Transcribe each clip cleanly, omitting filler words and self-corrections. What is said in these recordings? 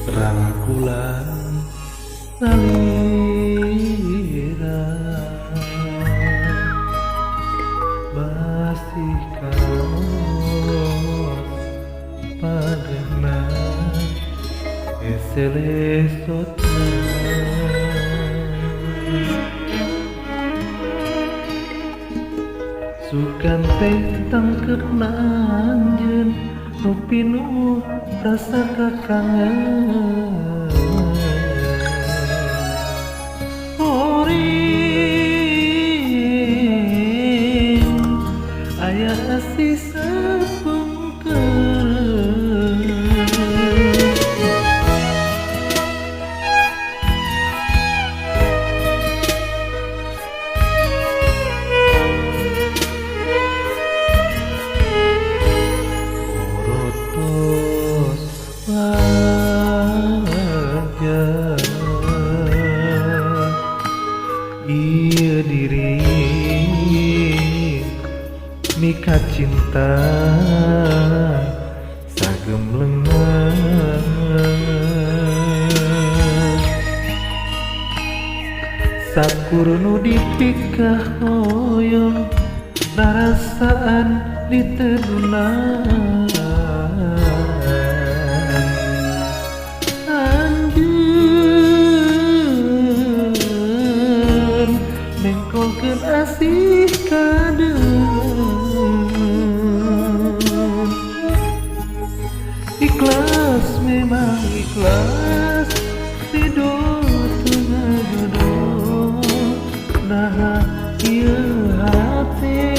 Rangkulan salira masihkah padana eselesotna sukan teh tangkep nanjeun nu pinuh rasa kakangan Horing aya asih sapungkeun ieu diri mika cinta sagem leungeun sakur nu dipikah hoyong narasaan ditedunan mengkolkeun asih kadeung ikhlas memang ikhlas ridho teu ngajodoh nah ieu hati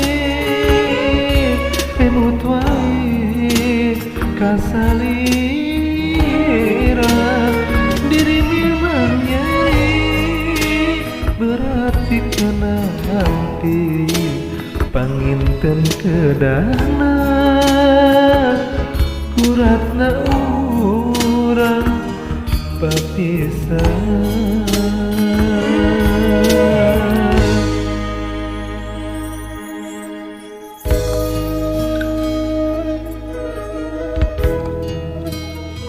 emut wae kasalira diri memang nyeri berarti kena hati panginten kedana kuratna urang papisah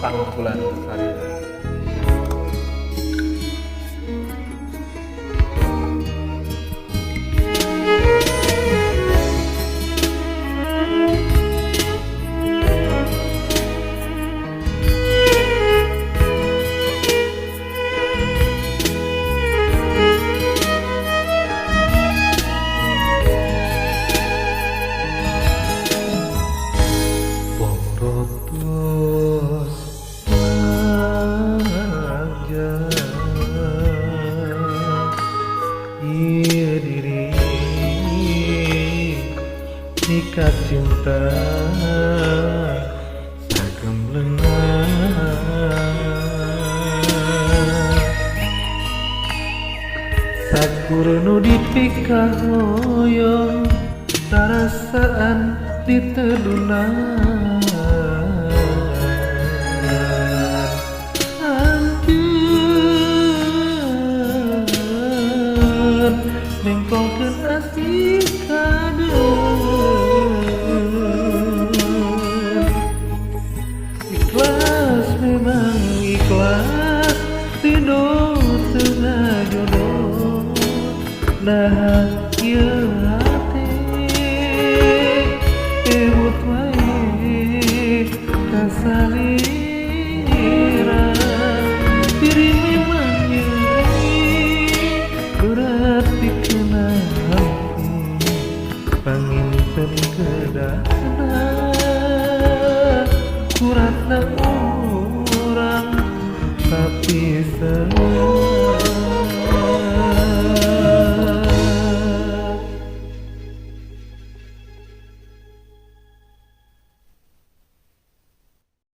Rangkulan salira ieu diri mika cinta sagem leungeun sakur nu dipikah hoyong tarasaan ditedunan mengkolkeun asih kadeung ikhlas memang ikhlas ridho teu ngajodoh nah ieu hati emut wae kasalira diri memang nyeri berarti kena hati panginten kedana kuratna urang papisah